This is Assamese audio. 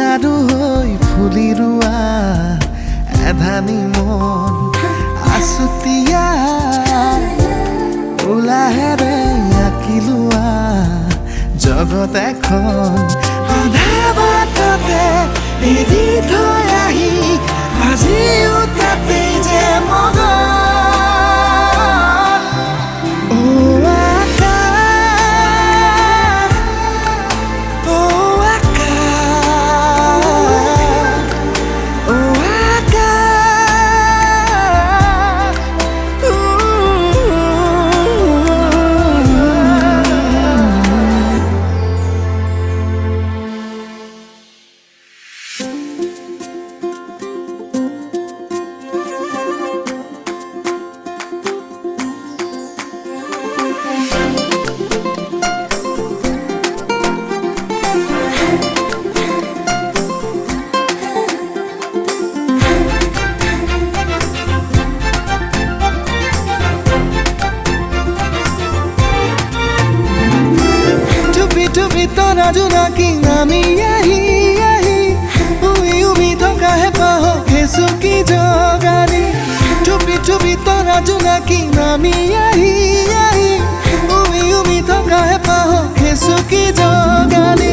ফুলাৰু হৈ ফুলি ৰোৱা এধানি মন আছুতীয়া উলাহেৰে আঁকি লোৱা জগত এখন আধা বাটতে এৰি থৈ আহি আজিও তাতে যে মগন তৰা জোনাকী নামি আহি আহি উমি উমি থকাহে পাহ খেচুকি জগাৰী চুপি চুপি তৰা জোনাকী নামি আহি আহি উমি উমি থকাহে পাহ খেচুকি জগাৰী